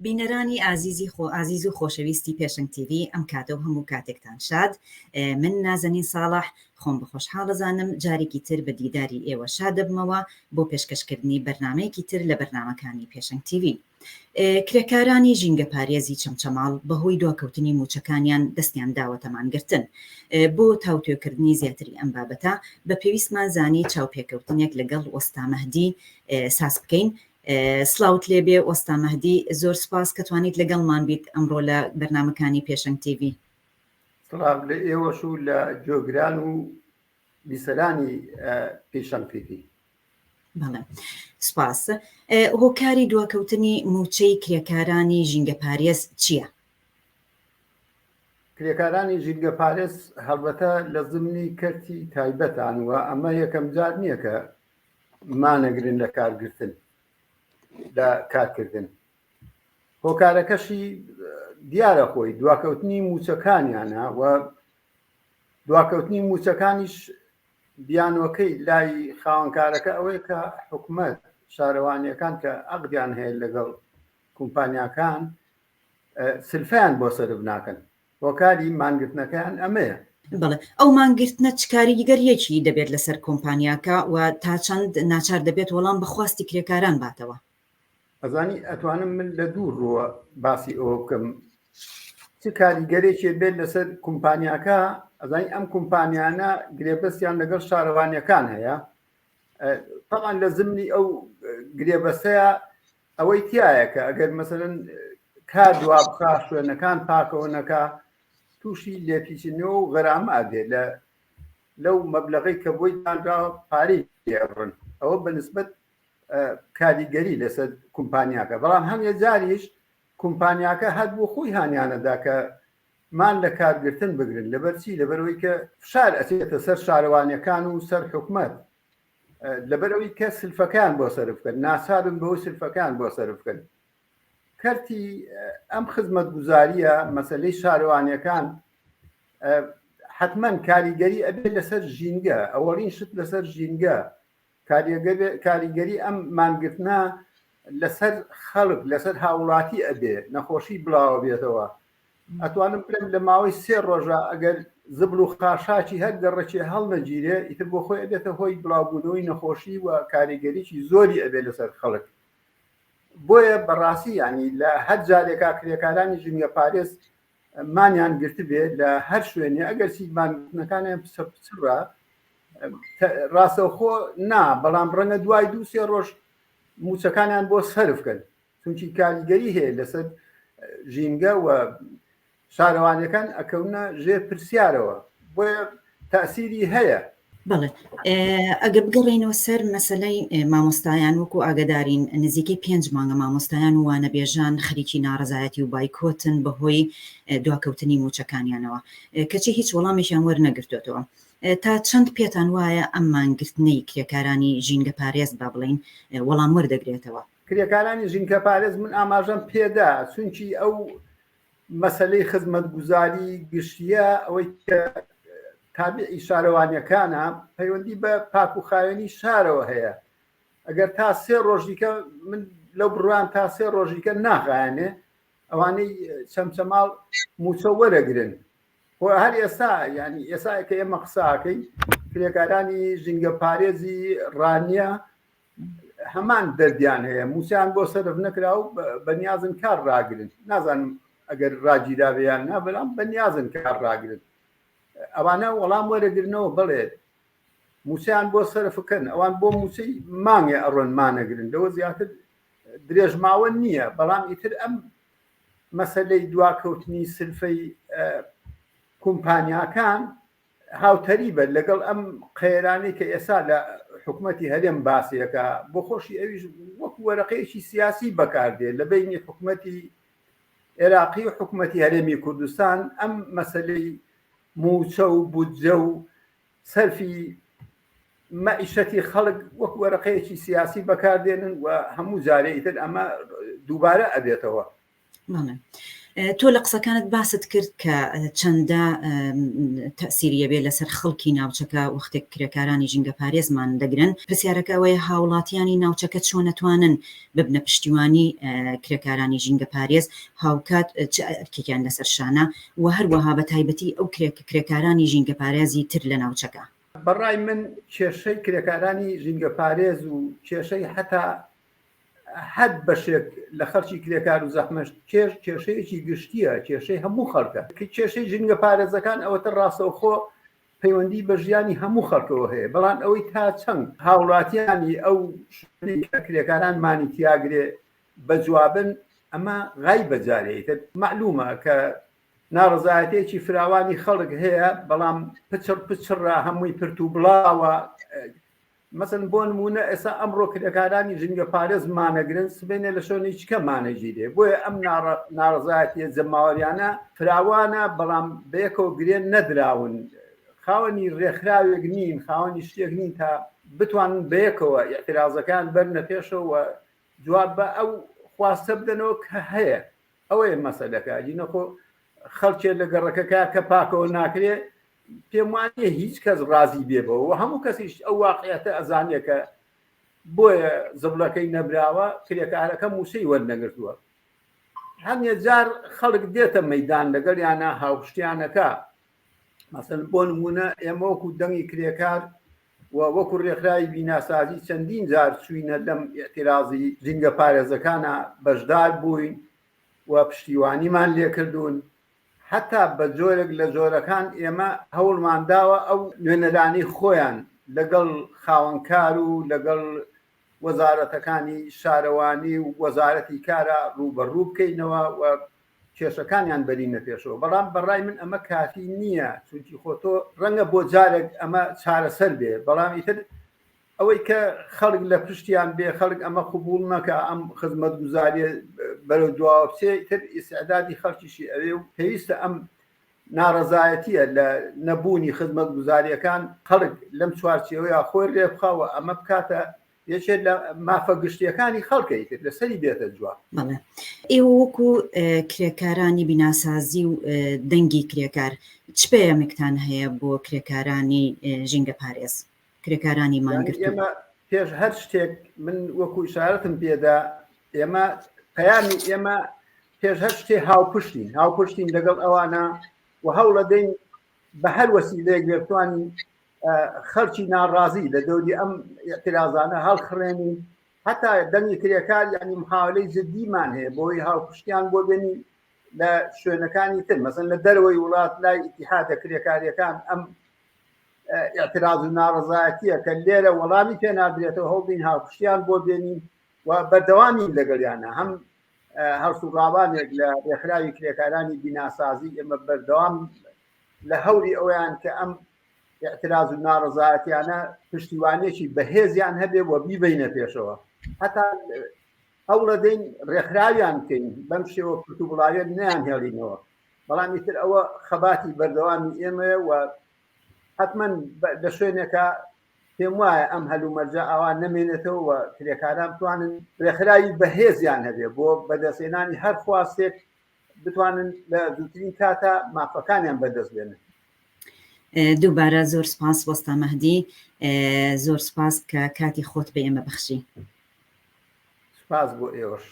بینەرانی ئازیز و خۆشەویستی پێشنگ تیڤ ئەم کاتە و هەموو کاتێکتان شاد. من نازەنین ساڵح خۆم بەخۆشحاڵەزانم جارێکی تر بە دیداری ئێوە شاد دەبمەوە بۆ پێشکەشکردنی بەرنامەیەکی تر لە بەرنامەکانی پێشنگ تیڤ. کرێکارانی ژینگە پارێزی چەمچەماڵ بەهۆی دواکەوتنی موچەکانیان دەستیان داوەتەمانگرتن. بۆ تاوتێکردنی زیاتری ئەم بابەتە بە پێویستمان زانی چاوپێکەوتنێک لەگەڵ وەستا مەهدی ساس بکەین. سلااوت لێبێ وەستا مەهدی، زۆر سپاس کە توانیت لەگەڵمان بیت ئەمڕۆ لە بەرنامەکانی پێشنگ تیڤ. سڵاو لە ئێوەش و لە جۆگران و بیسەرانی پێشنگ تیڤ. بەڵێ سپاس. هۆکاری دواکەوتنی موچەی کرێکارانی ژینگە پارێز چییە؟ کرێکارانی ژینگە پارێز هەڵبەتە لە زمنی کەرتی تایبەتانوە، ئەمە یەکەم جار نییە کە مانەگرن لە کارگرتن لە کارکردن. هۆکارەکەشی دیارە خۆی دواکەوتنی موچەکانیانە و دواکەوتنی موچەکانیش بیانوەکەی لای خاوەنکارەکە ئەوەیە کە حکومەت شارەوانیەکان کە عەقدیان هەیە لەگەڵ کۆمپانیاکان سلفیان بۆ سەرف ناکەن. هۆکاری مانگرتنەکەیان ئەمەیە. بەڵێ ئەو مانگرتنە چ کاریگەریەکی دەبێت لەسەر کۆمپانیاکە و تا چەند ناچار دەبێت وەڵام بەخواستی کرێکاران باتەوە؟ ئەزانی ئەتوانم من لە دوور ڕۆوە باسی ئەوە بکەم چ کاریگەرێکی بێت لەسەر کۆمپانیاکە. ئەزانی ئەم کۆمپانیانە گرێبەستیان لەگەڵ شارەوانیەکان هەیە. تەمان لە زمنی ئەو گرێبەستەیە ئەوەی تایە کە ئەگەر مەسەرەن کار دوا بخا شوێنەکان پاکەوەنەکە تووشی لێپیچنەوە و غەرامە ئەدێت لەو مەبلەغی کە بۆی دانراوە پارەی دێڕن. ئەوە بەنسبەت کاریگەری لەسەر کۆمپانیاکە. بەڵام هەمیە جاریش کۆمپانیاکە هەر بۆ خۆی هانیانەدا کە مان لە کارگرتن بگرن. لەبەرچی لەبەرەوەی کە فشار ئەچێتە سەر شارەوانیەکان و سەر حکومەت، لەبەرەوەی کە سلفەکان بۆ سەرف بکەن، ناسابن بەهۆی سلفەکان بۆ سەرف بکەن. کەرتی ئەم خزمەت گوزاریە مەسەلەی شارەوانیەکان حتمما کاریگەری ئەبێت لەسەر ژینگە، ئەوەڵین شت لەسەر ژینگە. کاریگەری ئەم مانگرتنە لەسەر خەڵک لەسەر هاوڵاتی ئەبێ، نەخۆشی بڵاوە بێتەوە. ئەتوانم بڵێم لە ماوەی 3 ڕۆژە ئەگەر زبل و خاشاکی هەر گەڕەکێ هەڵ نەگیرێ ئیتر بۆ خۆی ئەبێتە هۆی بڵاوبوونەوەی نەخۆشی و کاریگەریی زۆری ئەبێت لەسەر خەڵک. بۆیە بەڕاستی ینی لە هەر جارێکا کرێکارانی ژینگە پارێز مانیان گرت بێت لە هەر شوێنێ ئەگەر سیمانگرتنەکانیان پچڕە ڕاستەوخۆ نا، بەڵام ڕەنگە دوای 2-3 ڕۆژ موچەکانیان بۆ سەرفکەن، چونکی کاریگەری هەیە لەسەر ژینگە و شارەوانیەکان ئەکەونە ژێر پرسیارەوە. بۆیە تەسیری هەیە. بەڵێ ئەگە بگەڕێنەوە سەر مەسەلەی مامۆستایان، وەکو ئاگدارین نزیکەی 5 مانگە مامۆستایان و وانەبێژان خەریکی ناڕەزایەتی و بایکۆتن بەهۆی دواکەوتنی موچەکانیانەوە، کەچی هیچ وەڵامێکیان وەرنەگرتوێتەوە. تا چەند پێتان وایە ئەم مانگرتنەی کرێکارانی ژینگە پارێز با بڵین وەڵام وەردەگرێتەوە؟ کرێکارانی ژینگە پارێز من ئاماژەم پێدا، چونکی ئەو مەسەلەی خزمەت گوزاری گشتیە ئەوەی تابعی شارەوانیەکانە پەیوەندی بە پاک و خاوێنی شارەوە هەیە. ئەگەر تا 3 ڕۆژیکە من لەو بڕوان تا 3 ڕۆژیکە ناغایانێ ئەوانەی چەمچەماڵ موچە وەرەگرن. بۆ هەر ئێستا ینی ئێستا کە ئێمە قساکەی کرێکارانی ژینگە پارێزی ڕانیە هەمان دەردیان هەیە، موچیان بۆ سەرف نەکرا و بەنیازن کار ڕاگرن. نازانم ئەگەر ڕاجیراویان نا، بەڵام بەنیازن کار ڕاگرن. ئەوانە وەڵام وەرەگرنەوە بڵێت موچیان بۆ سەرفکەن، ئەوان بۆ موچەی مانگێ ئەڕۆن مانەگرن، لەوە زیاتر درێژماوە نییە. بەڵام ئیتر ئەم مەسەلەی دواکەوتنی سلفەی کۆمپانیاکان هاوتەری بە لەگەڵ ئەم قەیرانەی کە ئێستا لە حکومەتی هەرێم باسیەکە، بۆ خۆشی ئەویش وەکو وەرەقەیەکی سیاسی بەکاردێت لە بینی حکومەتی عێراقی و حکومەتی هەرێمی کوردستان. ئەم مەسەلەی موچە و بودجە و سەرفی مەعیشەتی خەڵک وەکو وەرەقەیەکی سیاسی بەکاردێنن و هەموو جارێ ئیتر ئەمە دووبارە ئەبێتەوە. تۆ لە قسەکانت باست کرد کە چەندە تەسیریە بێ لەسەر خەڵکی ناوچەکە وەختێک کرێکارانی ژینگە پارێزمان دەگرن پرسیارەکە ئەوەیە هاوڵاتیانی ناوچەکە چۆن نەتوانن ببنە پشتیوانی کرێکارانی ژینگە پارێز هاوکات ئەرکێکیان لەسەر شانە و هەروەها بە تایبەتی ئەو کرێکارانی ژینگە پارێزی تر لە ناوچەکە. بەڕای من کێشەی کرێکارانی ژینگە پارێز و کێشەی هەتا حد بەشێک لە خەرچی کرێکار و زەحمەش کێشەیەکی گشتیە کێشەی هەموو خەڵکە کێشەی ژینگە پارێزەکان ئەوەتە ڕاستەوخۆ پەیوەندی بە ژیانی هەموو خەڵکەوە هەیە بەڵام ئەوەی تا چەند هاوڵاتیانی ئەو کرێکارانمانی تیاگرێ بە جوابن ئەمە غای بەجارێتە معلومە کە ناڕزایەتێکی فراوانی خەڵک هەیە بەڵام پچڕە هەمووی پرت و بڵاوە مەسن بۆ نمونە ئێستا ئەمڕۆ کرێکارانی ژینگە پارێز مانەگرن سبێنێ لە شۆنی چکە مانەگیرێ بۆیە ئەم ناڕزایەتیە جەماوەریانە فراوانە بەڵام بەیەکەوە گرێن نەدراون خاوەنی ڕێکخراوێک نین خاوەنی شتێک نین تا بتوانن بەیەکەوە ئێعترازەکان بەرنە پێشەوە جواب بە ئەو خواستە بدەنەوە کە هەیە ئەوەیە مەسەلەکە جینەخۆ خەڵکێ لە گەڕەکەکە کە پاکەوە ناکرێ پێم وانە هیچ کەس ڕازی بێبەوە و هەموو کەسیش ئەو واقعیەتە ئەزانێ کە بۆیە زەبڵەکەی نەبراوە کرێکارەکە موسەی وەرنەگرتووە هەمیە جار خەڵک دێتە مەیدان لەگەڵ یانە هاوشتیانەکە مەسەن بۆ نمونە ئێمە وەکو دەنگی کرێکار و وەکو ڕێکخراوی بیناسازی چەندین جار چوینە لەم ئێعتیرازی ژینگە پارێزەکانە بەشدار بووین و پشتیوانیمان لێکردوون حتا بە جۆرێک لە جۆرەکان ئێمە هەوڵمانداوە ئەو نوێنەرانی خۆیان لەگەڵ خاوەنکار و لەگەڵ وەزارەتەکانی شارەوانی و وەزارەتی کارە ڕوبەڕوو بکەینەوە و کێشەکانیان بەرینە پێشەوە بەڵام بەڕای من ئەمە کافی نییە چونکی خۆتۆ ڕەنگە بۆ جارێک ئەمە چارەسەر بێ بەڵام ئیتر ئەوەی کە خەڵک لە پشتیان بێ خەڵک ئەمە قبول مەکە ئەم خزمەتگوزاریە بەرەو دواوە بچێ ئیتر ئیسعدادی خەڵکیشی ئەوێ و پێویستە ئەم ناڕەزایەتیە لە نەبوونی خزمەتگوزاریەکان خەڵک لەم چوارچێوەیە خۆی ڕێبخەوە ئەمە بکاتە یەکێک لە مافە گشتیەکانی خەڵکەیت لەسەری بێتە جواب. ئێوە وەکو کرێکارانی بیناسازی و دەنگی کرێکار چ پەیامێکتان هەیە بۆ کرێکارانی ژینگە پارێز کرێکارانی مانگرتو؟ ئێمە پێش هەر شتێک من وەکو ئیشارەتم پێدا ئێمە پەیامی ئێمە پێش هەر شتێ هاوپشتین لەگەڵ ئەوانە و هەوڵە دەین بە هەر وەسیلەیەک بێتوانین خەڵکی ناڕازی لە دەوری ئەم ئێعترازانە هەڵخڕێنین هەتا دەنگی کرێکار یعنی محاولەی جدیمان هەیە بۆی هاوپشتیان بۆ بێنی لە شوێنەکانی تر مەسەن لە دەرەوەی وڵات لای ئیتیحادە کرێکاریەکان ئەم ئێعتراز و ناڕزایەتیە کە لێرە وەڵامی پێ نادرێتەوە هەوڵدین هاوپشتیان بۆ بێنین و بەردەوامی لەگەڵیانە هەم هەڵسوڕاوانێک لە ڕێکخراوی کرێکارانی بیناسازی ئێمە بەردەوام لە هەوری ئەویان کە ئەم ئێعتراز و ناڕزایەتیانە پشتیوانێکی بەهێزیان هەبێ و بیبینە پێشەوە هەتا هەوڵە دەین ڕێکخراویان بکەین بەم شێوە پرتوبڵاوێت نیان هێڵینەوە بەڵام ئیتر ئەوە خەباتی بەردەوامی ئێمەیە و حتمما لە شوێنێکە پێم وایە ئەم هەلومەرجە ئەوان نەمێنێتەوە و کرێکاران بتوانن ڕێکخراوی بەهێزیان هەبێ بۆ بەدەستێنانی هەر خواستێک بتوانن لە دووترین کاتە مافەکانیان بەدەست بێنن. دووبارە زۆر سپاس وەستا مەهدی زۆر سپاس کە کاتی خۆت بە ئێمە بەخشی. سپاس بۆ ئێوەش.